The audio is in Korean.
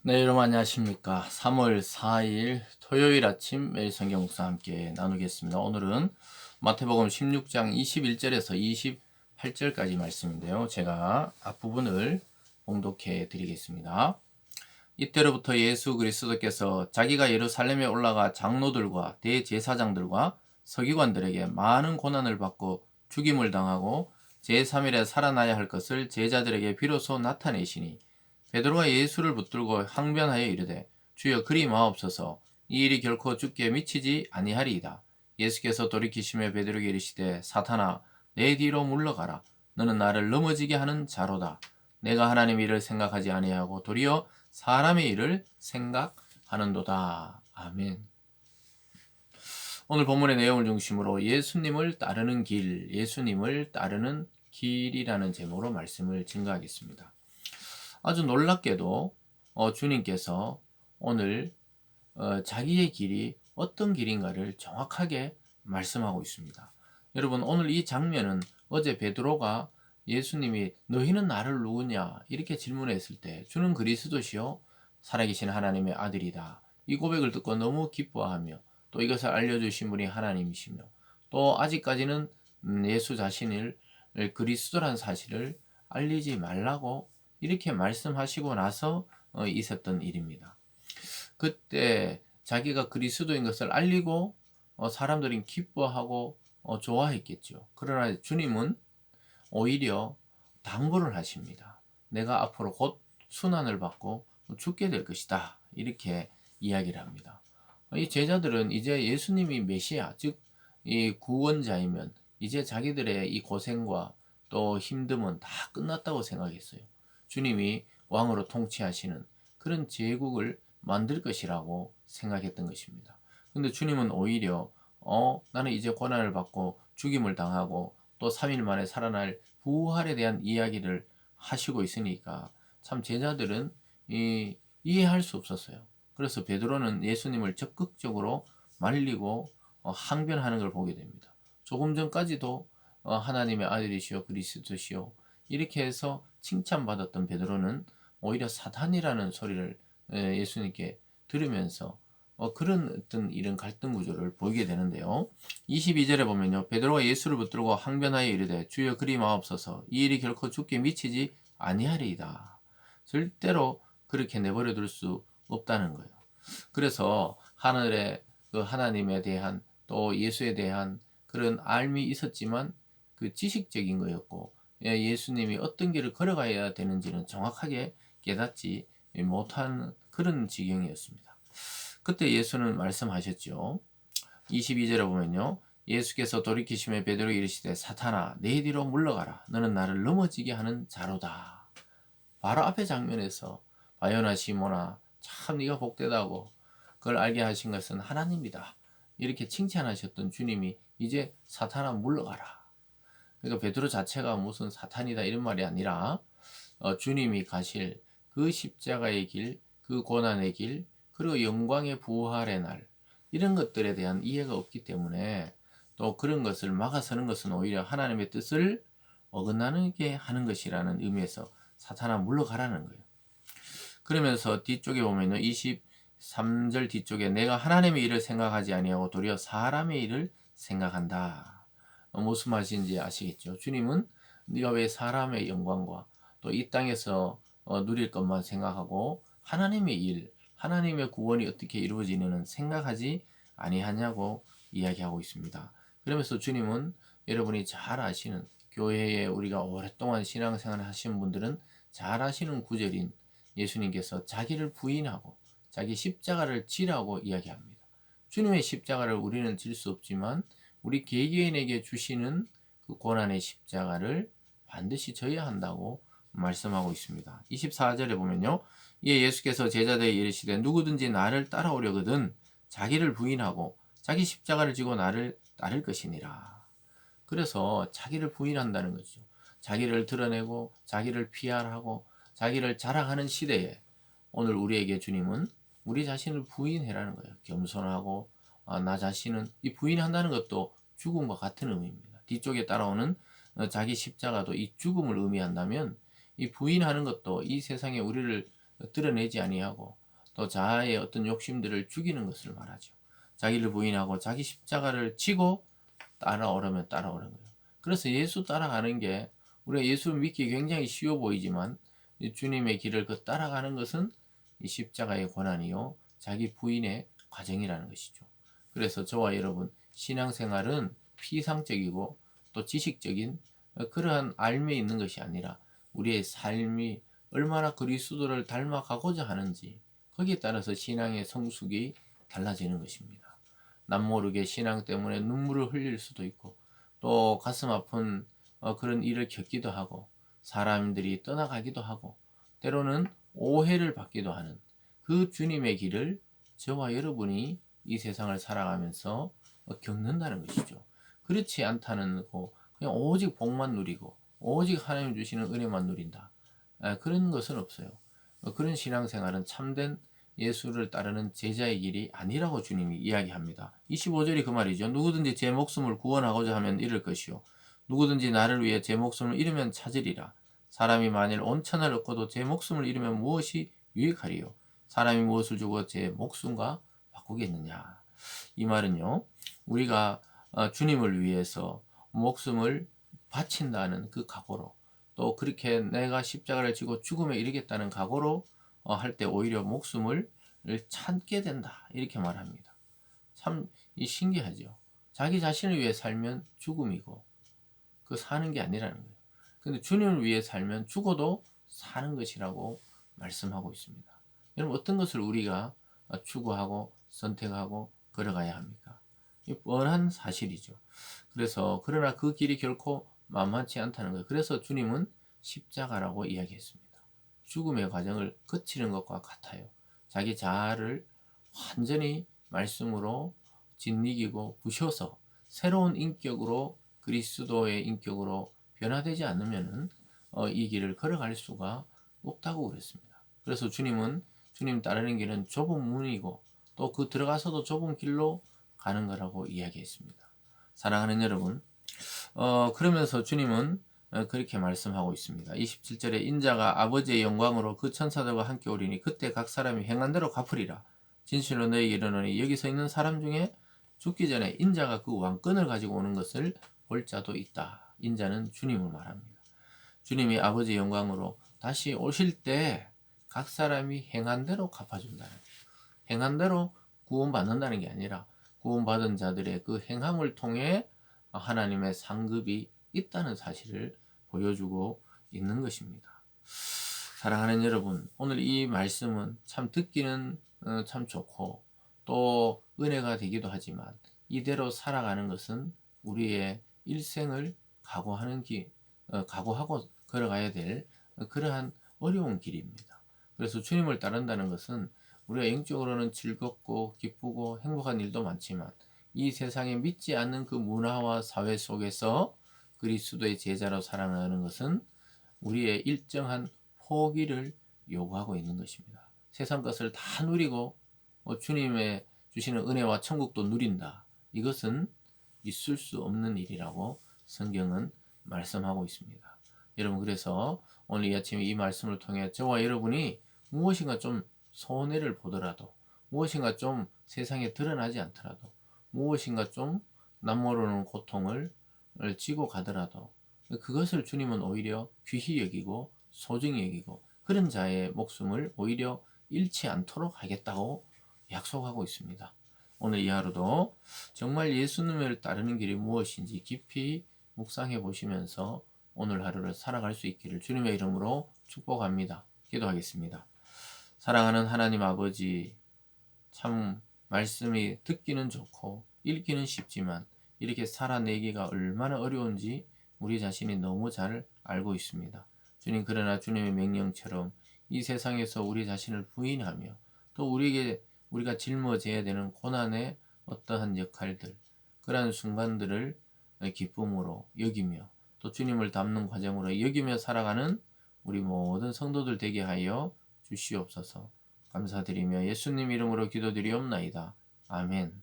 네, 여러분 안녕하십니까. 3월 4일 토요일 아침 매일 성경 묵상 함께 나누겠습니다. 오늘은 마태복음 16장 21절에서 28절까지 말씀인데요. 제가 앞부분을 봉독해 드리겠습니다. 이때로부터 예수 그리스도께서 자기가 예루살렘에 올라가 장로들과 대제사장들과 서기관들에게 많은 고난을 받고 죽임을 당하고 제3일에 살아나야 할 것을 제자들에게 비로소 나타내시니 베드로가 예수를 붙들고 항변하여 이르되 주여 그리 마옵소서 이 일이 결코 주께 미치지 아니하리이다. 예수께서 돌이키시며 베드로에게 이르시되 사탄아 내 뒤로 물러가라. 너는 나를 넘어지게 하는 자로다. 내가 하나님의 일을 생각하지 아니하고 도리어 사람의 일을 생각하는도다. 아멘. 오늘 본문의 내용을 중심으로 예수님을 따르는 길, 예수님을 따르는 길이라는 제목으로 말씀을 증거하겠습니다. 아주 놀랍게도 주님께서 오늘 자기의 길이 어떤 길인가를 정확하게 말씀하고 있습니다. 여러분, 오늘 이 장면은 어제 베드로가 예수님이 너희는 나를 누구냐 이렇게 질문했을 때 주는 그리스도시요 살아계신 하나님의 아들이다. 이 고백을 듣고 너무 기뻐하며 또 이것을 알려주신 분이 하나님이시며 또 아직까지는 예수 자신을 그리스도란 사실을 알리지 말라고 이렇게 말씀하시고 나서 있었던 일입니다. 그때 자기가 그리스도인 것을 알리고 사람들이 기뻐하고 좋아했겠죠. 그러나 주님은 오히려 당부를 하십니다. 내가 앞으로 곧 순환을 받고 죽게 될 것이다. 이렇게 이야기를 합니다. 이 제자들은 이제 예수님이 메시아, 즉 이 구원자이면 이제 자기들의 이 고생과 또 힘듦은 다 끝났다고 생각했어요. 주님이 왕으로 통치하시는 그런 제국을 만들 것이라고 생각했던 것입니다. 근데 주님은 오히려 나는 이제 고난을 받고 죽임을 당하고 또 3일 만에 살아날 부활에 대한 이야기를 하시고 있으니까 참 제자들은 이해할 수 없었어요. 그래서 베드로는 예수님을 적극적으로 말리고 항변하는 걸 보게 됩니다. 조금 전까지도 하나님의 아들이시오 그리스도시오 이렇게 해서 칭찬받았던 베드로는 오히려 사탄이라는 소리를 예수님께 들으면서 그런 어떤 이런 갈등 구조를 보이게 되는데요. 22절에 보면요. 베드로가 예수를 붙들고 항변하여 이르되 주여 그리 마옵소서 이 일이 결코 주께 미치지 아니하리이다. 절대로 그렇게 내버려 둘 수 없다는 거예요. 그래서 하늘에 그 하나님에 대한 또 예수에 대한 그런 알미 있었지만 그 지식적인 거였고 예수님이 어떤 길을 걸어가야 되는지는 정확하게 깨닫지 못한 그런 지경이었습니다. 그때 예수는 말씀하셨죠. 22절에 보면요. 예수께서 돌이키시며 베드로에게 이르시되 사탄아 내 뒤로 물러가라. 너는 나를 넘어지게 하는 자로다. 바로 앞에 장면에서 바요나 시모나 참 네가 복되다고 그걸 알게 하신 것은 하나님이다. 이렇게 칭찬하셨던 주님이 이제 사탄아 물러가라. 그러니까 베드로 자체가 무슨 사탄이다 이런 말이 아니라 주님이 가실 그 십자가의 길, 그 고난의 길, 그리고 영광의 부활의 날 이런 것들에 대한 이해가 없기 때문에 또 그런 것을 막아서는 것은 오히려 하나님의 뜻을 어긋나게 하는 것이라는 의미에서 사탄아 물러가라는 거예요. 그러면서 뒤쪽에 보면요. 23절 뒤쪽에 내가 하나님의 일을 생각하지 아니하고 도리어 사람의 일을 생각한다. 무슨 말인지 아시겠죠? 주님은 네가 왜 사람의 영광과 또 이 땅에서 누릴 것만 생각하고 하나님의 일, 하나님의 구원이 어떻게 이루어지는지는 생각하지 아니하냐고 이야기하고 있습니다. 그러면서 주님은 여러분이 잘 아시는 교회에 우리가 오랫동안 신앙생활을 하시는 분들은 잘 아시는 구절인 예수님께서 자기를 부인하고 자기 십자가를 지라고 이야기합니다. 주님의 십자가를 우리는 질 수 없지만 우리 개개인에게 주시는 그 고난의 십자가를 반드시 져야 한다고 말씀하고 있습니다. 24절에 보면요. 이에 예수께서 제자들에게 이르시되 누구든지 나를 따라오려거든 자기를 부인하고 자기 십자가를 지고 나를 따를 것이니라. 그래서 자기를 부인한다는 거죠. 자기를 드러내고 자기를 PR하고 자기를 자랑하는 시대에 오늘 우리에게 주님은 우리 자신을 부인해라는 거예요. 겸손하고 나 자신은 이 부인한다는 것도 죽음과 같은 의미입니다. 뒤쪽에 따라오는 자기 십자가도 이 죽음을 의미한다면 이 부인하는 것도 이 세상에 우리를 드러내지 아니하고 또 자아의 어떤 욕심들을 죽이는 것을 말하죠. 자기를 부인하고 자기 십자가를 지고 따라오려면 따라오는 거예요. 그래서 예수 따라가는 게 우리가 예수를 믿기 굉장히 쉬워 보이지만 주님의 길을 그 따라가는 것은 이 십자가의 고난이요 자기 부인의 과정이라는 것이죠. 그래서 저와 여러분 신앙생활은 피상적이고 또 지식적인 그러한 알매 있는 것이 아니라 우리의 삶이 얼마나 그리스도를 닮아가고자 하는지 거기에 따라서 신앙의 성숙이 달라지는 것입니다. 남모르게 신앙 때문에 눈물을 흘릴 수도 있고 또 가슴 아픈 그런 일을 겪기도 하고 사람들이 떠나가기도 하고 때로는 오해를 받기도 하는 그 주님의 길을 저와 여러분이 이 세상을 살아가면서 겪는다는 것이죠. 그렇지 않다는 거 그냥 오직 복만 누리고 오직 하나님 주시는 은혜만 누린다. 그런 것은 없어요. 그런 신앙생활은 참된 예수를 따르는 제자의 길이 아니라고 주님이 이야기합니다. 25절이 그 말이죠. 누구든지 제 목숨을 구원하고자 하면 잃을 것이요 누구든지 나를 위해 제 목숨을 잃으면 찾으리라. 사람이 만일 온 천을 얻고도 제 목숨을 잃으면 무엇이 유익하리요? 사람이 무엇을 주고 제 목숨과 바꾸겠느냐? 이 말은요. 우리가 주님을 위해서 목숨을 바친다는 그 각오로 또 그렇게 내가 십자가를 지고 죽음에 이르겠다는 각오로 할 때 오히려 목숨을 참게 된다. 이렇게 말합니다. 참 신기하죠. 자기 자신을 위해 살면 죽음이고 그 사는 게 아니라는 거예요. 근데 주님을 위해 살면 죽어도 사는 것이라고 말씀하고 있습니다. 여러분 어떤 것을 우리가 추구하고 선택하고 걸어가야 합니까? 이 뻔한 사실이죠. 그래서 그러나 그 길이 결코 만만치 않다는 거예요. 그래서 주님은 십자가라고 이야기했습니다. 죽음의 과정을 거치는 것과 같아요. 자기 자아를 완전히 말씀으로 짓이기고 부셔서 새로운 인격으로 그리스도의 인격으로 변화되지 않으면 이 길을 걸어갈 수가 없다고 그랬습니다. 그래서 주님은 주님 따르는 길은 좁은 문이고 또 그 들어가서도 좁은 길로 가는 거라고 이야기했습니다. 사랑하는 여러분, 그러면서 주님은 그렇게 말씀하고 있습니다. 27절에 인자가 아버지의 영광으로 그 천사들과 함께 오리니 그때 각 사람이 행한 대로 갚으리라. 진실로 너희에게 이르노니 여기서 있는 사람 중에 죽기 전에 인자가 그 왕권을 가지고 오는 것을 볼 자도 있다. 인자는 주님을 말합니다. 주님이 아버지의 영광으로 다시 오실 때 각 사람이 행한 대로 갚아준다는 거예요. 행한 대로 구원받는다는 게 아니라 구원받은 자들의 그 행함을 통해 하나님의 상급이 있다는 사실을 보여주고 있는 것입니다. 사랑하는 여러분, 오늘 이 말씀은 참 듣기는 참 좋고 또 은혜가 되기도 하지만 이대로 살아가는 것은 우리의 일생을 각오하고 걸어가야 될 그러한 어려운 길입니다. 그래서 주님을 따른다는 것은 우리가 영적으로는 즐겁고 기쁘고 행복한 일도 많지만 이 세상에 믿지 않는 그 문화와 사회 속에서 그리스도의 제자로 살아가는 것은 우리의 일정한 포기를 요구하고 있는 것입니다. 세상 것을 다 누리고 주님의 주시는 은혜와 천국도 누린다. 이것은 있을 수 없는 일이라고 성경은 말씀하고 있습니다. 여러분 그래서 오늘 이 아침에 이 말씀을 통해 저와 여러분이 무엇인가 좀 손해를 보더라도 무엇인가 좀 세상에 드러나지 않더라도 무엇인가 좀 남모르는 고통을 지고 가더라도 그것을 주님은 오히려 귀히 여기고 소중히 여기고 그런 자의 목숨을 오히려 잃지 않도록 하겠다고 약속하고 있습니다. 오늘 이 하루도 정말 예수님을 따르는 길이 무엇인지 깊이 묵상해 보시면서 오늘 하루를 살아갈 수 있기를 주님의 이름으로 축복합니다. 기도하겠습니다. 사랑하는 하나님 아버지, 참 말씀이 듣기는 좋고 읽기는 쉽지만 이렇게 살아내기가 얼마나 어려운지 우리 자신이 너무 잘 알고 있습니다. 주님, 그러나 주님의 명령처럼 이 세상에서 우리 자신을 부인하며 또 우리가 짊어져야 되는 고난의 어떠한 역할들, 그러한 순간들을 기쁨으로 여기며 또 주님을 닮는 과정으로 여기며 살아가는 우리 모든 성도들 되게 하여 주시옵소서. 감사드리며 예수님 이름으로 기도드리옵나이다. 아멘.